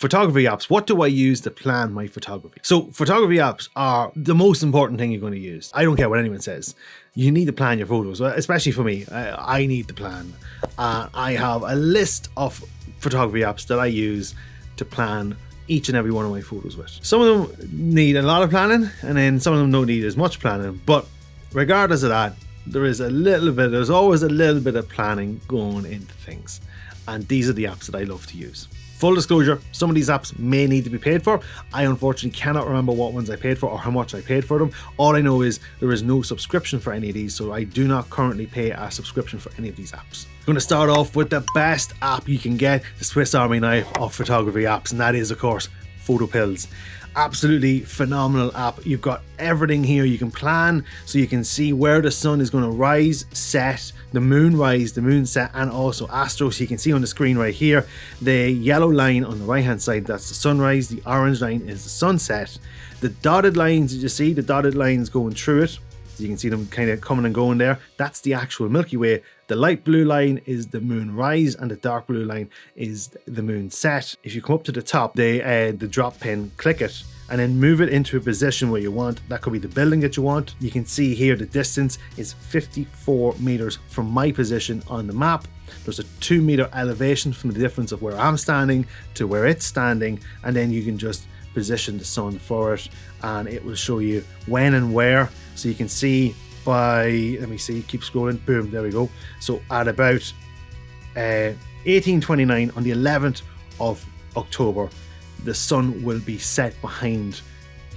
Photography apps. What do I use to plan my photography? So photography apps are the most important thing you're going to use. I don't care what anyone says. You need to plan your photos, especially for me. I need to plan. I have a list of photography apps that I use to plan each and every one of my photos with. Some of them need a lot of planning, and then some of them don't need as much planning. But regardless of that, there's always a little bit of planning going into things. And these are the apps that I love to use. Full disclosure, some of these apps may need to be paid for. I unfortunately cannot remember what ones I paid for or how much I paid for them. All I know is there is no subscription for any of these, so I do not currently pay a subscription for any of these apps. I'm going to start off with the best app you can get, the Swiss Army knife of photography apps, and that is, of course, PhotoPills. Absolutely phenomenal app. You've got everything here. You can plan, so you can see where the sun is going to rise, set, the moon rise, the moon set, and also astro. So you can see on the screen right here, the yellow line on the right hand side, that's the sunrise. The orange line is the sunset. The dotted lines, did you see the dotted lines going through it? So you can see them kind of coming and going there. That's the actual Milky Way. The light blue line is the moon rise, and the dark blue line is the moon set. If you come up to the top, the drop pin, click it, and then move it into a position where you want. That could be the building that you want. You can see here the distance is 54 meters from my position on the map. There's a 2 meter elevation from the difference of where I'm standing to where it's standing, and then you can just position the sun for it, and it will show you when and where. So you can see by, let me see, keep scrolling, boom, there we go. So at about 1829 on the 11th of October, the sun will be set behind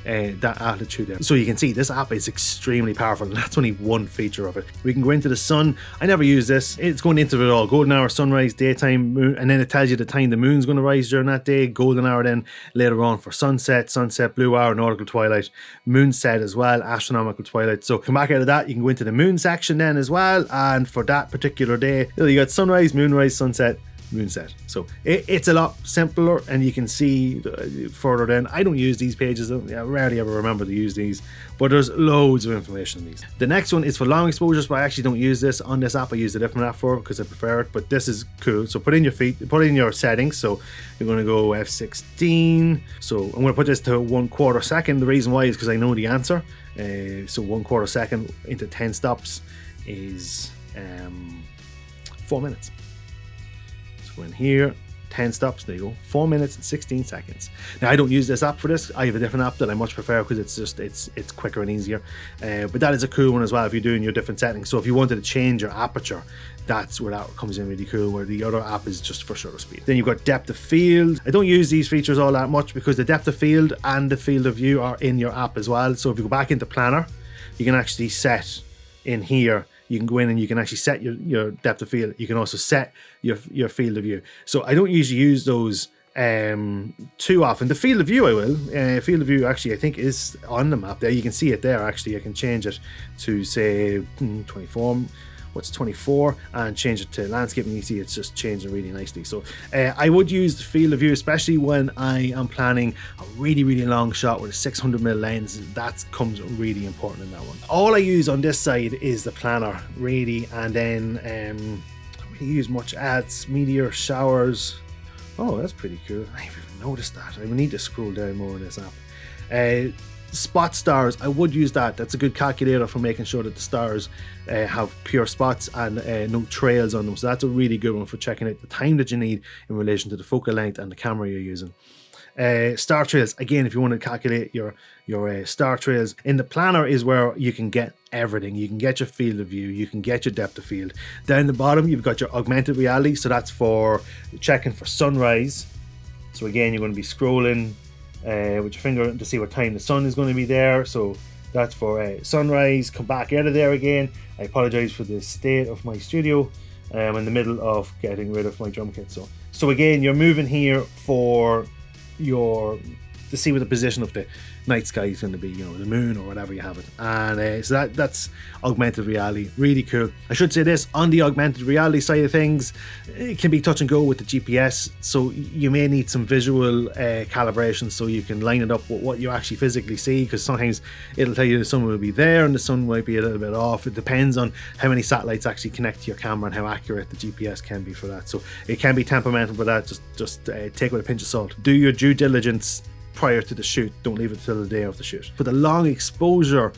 that altitude there. So you can see this app is extremely powerful, and that's only one feature of it. We can go into the sun. I never use this. It's going into it all. Golden hour, sunrise, daytime, moon, and then it tells you the time the moon's going to rise during that day. Golden hour then later on for sunset, blue hour, nautical twilight, moonset as well, astronomical twilight. So come back out of that, you can go into the moon section then as well, and for that particular day, you got sunrise, moonrise, sunset, moonset. So it's a lot simpler, and you can see further then. I don't use these pages. I rarely ever remember to use these, but there's loads of information in these. The next one is for long exposures, but I actually don't use this on this app. I use a different app for it because I prefer it, but this is cool. So put in your settings. So you're going to go F16. So I'm going to put this to 1/4 second. The reason why is because I know the answer. So 1/4 second into 10 stops is 4 minutes. Go in here, 10 stops, there you go, 4 minutes and 16 seconds. Now I don't use this app for this. I have a different app that I much prefer because it's quicker and easier. But that is a cool one as well if you're doing your different settings. So if you wanted to change your aperture, that's where that comes in really cool, where the other app is just for shutter speed. Then you've got depth of field. I don't use these features all that much because the depth of field and the field of view are in your app as well. So if you go back into planner, you can actually set in here. You can go in and you can actually set your depth of field. You can also set your field of view. So I don't usually use those too often. The field of view I will. Field of view actually I think is on the map there. You can see it there actually. I can change it to say 24. What's 24 and change it to landscape, and you see it's just changing really nicely. So I would use the field of view, especially when I am planning a really long shot with a 600mm lens. That comes really important in that one. All I use on this side is the planner really, and then I don't really use much ads, meteor, showers. Oh, that's pretty cool. I haven't even noticed that. I would need to scroll down more in this app. Spot stars, I would use that. That's a good calculator for making sure that the stars have pure spots and no trails on them. So that's a really good one for checking out the time that you need in relation to the focal length and the camera you're using. Star trails, again, if you want to calculate your star trails, in the planner is where you can get everything. You can get your field of view, you can get your depth of field. Down the bottom you've got your augmented reality, so that's for checking for sunrise. So again, you're going to be scrolling with your finger to see what time the sun is going to be there. So that's for sunrise. Come back out of there again. I apologize for the state of my studio. I'm in the middle of getting rid of my drum kit. So again, you're moving here for your to see what the position of the night sky is going to be, you know, the moon or whatever you have it. And so that's augmented reality, really cool. I should say this, on the augmented reality side of things, it can be touch and go with the GPS, so you may need some visual calibration so you can line it up with what you actually physically see, because sometimes it'll tell you the sun will be there and the sun might be a little bit off. It depends on how many satellites actually connect to your camera and how accurate the GPS can be for that. So it can be temperamental with that. Just take it with a pinch of salt. Do your due diligence prior to the shoot. Don't leave it till the day of the shoot. For the long exposure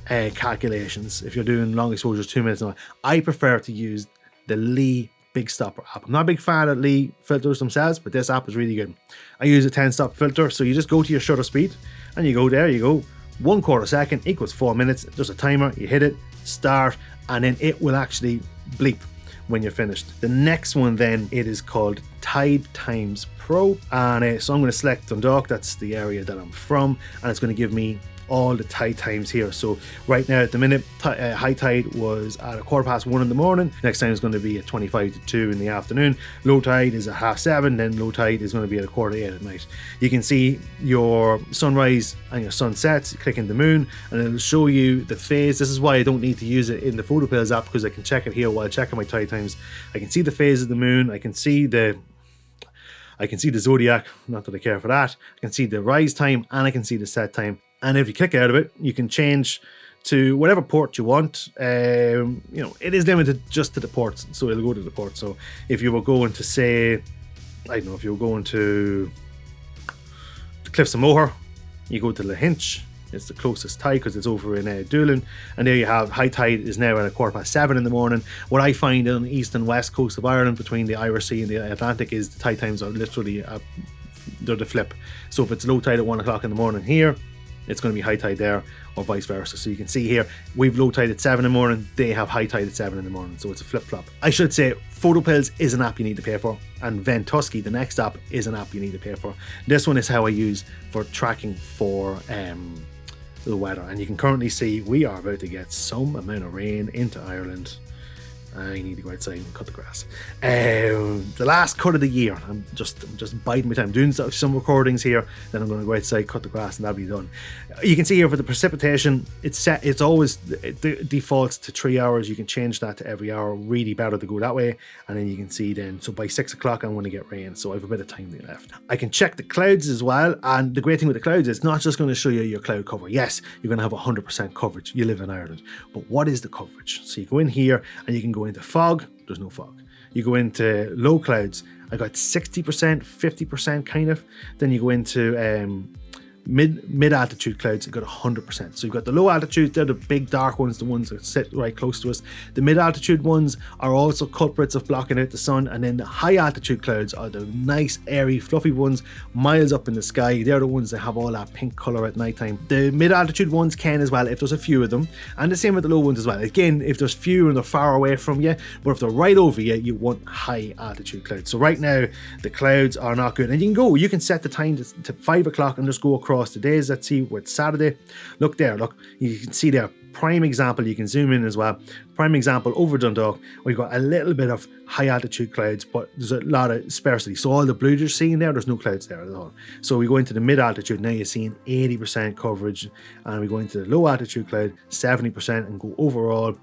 calculations, if you're doing long exposures 2 minutes now, I prefer to use the Lee Big Stopper app. I'm not a big fan of Lee filters themselves, but this app is really good. I use a 10 stop filter, so you just go to your shutter speed and you go there, you go 1/4 second equals 4 minutes. There's a timer, you hit it, start, and then it will actually bleep when you're finished. The next one then, it is called Tide Times Pro, and so I'm going to select Dundalk, that's the area that I'm from, and it's going to give me all the tide times here. So right now at the minute, high tide was at 1:15 in the morning. Next time is going to be at 25 to 2 in the afternoon. Low tide is at 7:30, then low tide is going to be at 7:45 at night. You can see your sunrise and your sunsets. Click in the moon and it'll show you the phase. This is why I don't need to use it in the PhotoPills app, because I can check it here while checking my tide times. I can see the phase of the moon, I can see the zodiac, not that I care for that. I can see the rise time and I can see the set time. And if you click out of it, you can change to whatever port you want. You know, it is limited just to the ports, so it'll go to the port. So if you were going to say, I don't know, if you were going to the Cliffs of Moher, you go to Lahinch. It's the closest tide because it's over in Doolin, and there you have high tide is now at 7:15 in the morning. What I find on the east and west coast of Ireland between the Irish Sea and the Atlantic is the tide times are literally they're the flip. So if it's low tide at 1 o'clock in the morning here, it's going to be high tide there, or vice versa. So you can see here, we've low tide at 7 in the morning, they have high tide at 7 in the morning. So it's a flip flop. I should say PhotoPills is an app you need to pay for, and Ventusky, the next app, is an app you need to pay for. This one is how I use for tracking for the weather, and you can currently see we are about to get some amount of rain into Ireland. I need to go outside and cut the grass. The last cut of the year. I'm just biding my time, doing some recordings here. Then I'm going to go outside, cut the grass, and that'll be done. You can see here for the precipitation, it's set. It's always it defaults to 3 hours. You can change that to every hour. Really better to go that way. And then you can see then. So by 6 o'clock, I'm going to get rain. So I have a bit of time left. I can check the clouds as well. And the great thing with the clouds is it's not just going to show you your cloud cover. Yes, you're going to have 100% coverage. You live in Ireland, but what is the coverage? So you go in here and you can go into fog. There's no fog. You go into low clouds. I got 60%, 50% kind of. Then you go into mid altitude clouds. I got 100%. So you've got the low altitude, they're the big dark ones, the ones that sit right close to us. The mid altitude ones are also culprits of blocking out the sun, and then the high altitude clouds are the nice airy fluffy ones miles up in the sky. They're the ones that have all that pink color at nighttime. The mid altitude ones can as well if there's a few of them, and the same with the low ones as well. Again, if there's few and they're far away from you, but if they're right over you, you want high altitude clouds. So right now the clouds are not good, and you can set the time to 5 o'clock and just go across the days. Let's see with Saturday. Look there, look, you can see there, prime example. You can zoom in as well. Prime example over Dundalk, we've got a little bit of high altitude clouds, but there's a lot of sparsity. So all the blue you're seeing there's no clouds there at all. So we go into the mid altitude, now you're seeing 80% coverage, and we go into the low altitude cloud 70% and go overall.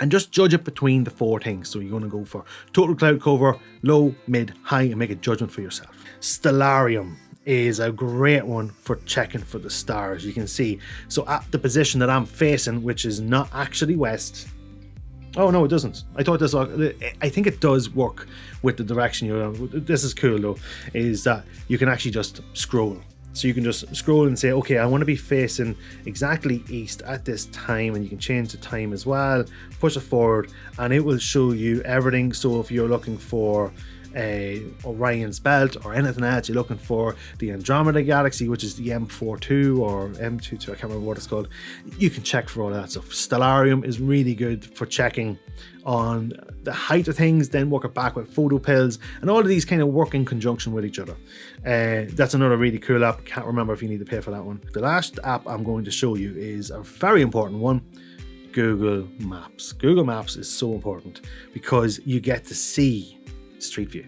And just judge it between the 4 things. So you're going to go for total cloud cover, low, mid, high, and make a judgment for yourself. Stellarium is a great one for checking for the stars. You can see, so at the position that I'm facing, which is not actually west. Oh no, it doesn't. I thought this. I think it does work with the direction you're on. This is cool though, is that you can actually just scroll. So you can just scroll and say, okay, I want to be facing exactly east at this time, and you can change the time as well, push it forward, and it will show you everything. So if you're looking for Orion's belt or anything else, you're looking for the Andromeda galaxy, which is the M42 or M22, I can't remember what it's called, you can check for all that stuff. Stellarium is really good for checking on the height of things, then work it back with PhotoPills, and all of these kind of work in conjunction with each other. That's another really cool app. Can't remember if you need to pay for that one. The last app I'm going to show you is a very important one, Google Maps. Google Maps is so important because you get to see Street View.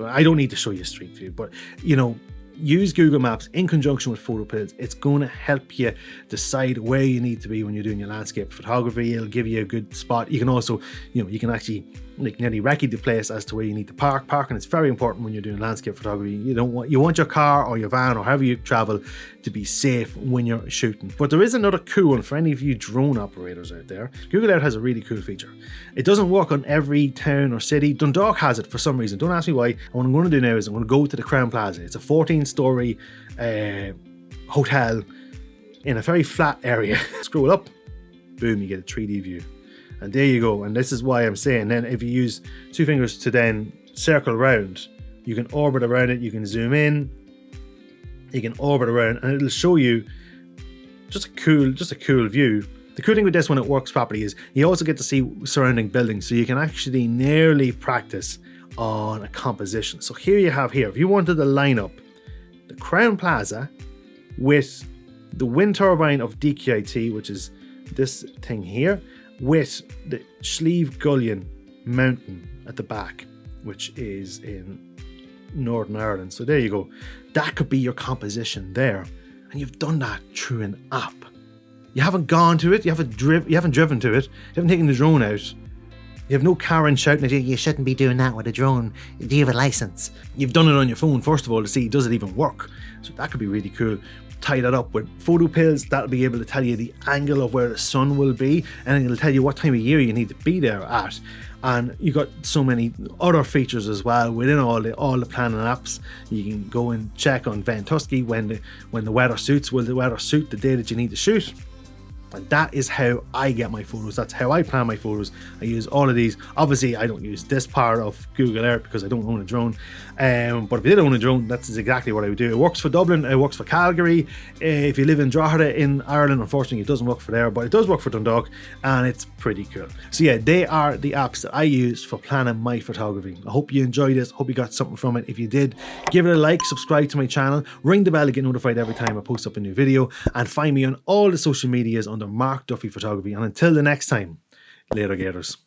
I don't need to show you Street View, but you know, use Google Maps in conjunction with photo pills. It's going to help you decide where you need to be when you're doing your landscape photography. It'll give you a good spot. You can also, you can actually like nearly recce the place as to where you need to park. Parking is very important when you're doing landscape photography. You want your car or your van or however you travel to be safe when you're shooting. But there is another cool one for any of you drone operators out there. Google Earth has a really cool feature. It doesn't work on every town or city. Dundalk has it for some reason. Don't ask me why. And what I'm going to do now is I'm going to go to the Crown Plaza. It's a 14-story hotel in a very flat area. Scroll up, boom, you get a 3D view. And there you go. And this is why I'm saying then if you use 2 fingers to then circle around, you can orbit around it, you can zoom in, you can orbit around, and it'll show you just a cool view. The cool thing with this when it works properly is you also get to see surrounding buildings, so you can actually nearly practice on a composition. So here you have if you wanted to line up the Crown Plaza with the wind turbine of DQIT, which is this thing here, with the Slieve Gullion mountain at the back, which is in Northern Ireland. So there you go. That could be your composition there. And you've done that through an app. You haven't gone to it, you haven't driven to it, you haven't taken the drone out. You have no Karen shouting at you, you shouldn't be doing that with a drone. Do you have a license? You've done it on your phone, first of all, to see, does it even work? So that could be really cool. Tie that up with photo pills. That'll be able to tell you the angle of where the sun will be, and it'll tell you what time of year you need to be there at. And you got so many other features as well within all the planning apps. You can go and check on Ventusky when the weather suits. Will the weather suit the day that you need to shoot? And that is how I get my photos. That's how I plan my photos. I use all of these. Obviously, I don't use this part of Google Earth because I don't own a drone. But if I did own a drone, that's exactly what I would do. It works for Dublin. It works for Calgary. If you live in Drogheda in Ireland, unfortunately, it doesn't work for there, but it does work for Dundalk, and it's pretty cool. So yeah, they are the apps that I use for planning my photography. I hope you enjoyed this. I hope you got something from it. If you did, give it a like, subscribe to my channel, ring the bell to get notified every time I post up a new video, and find me on all the social medias under Mark Duffy Photography. And until the next time, later gators.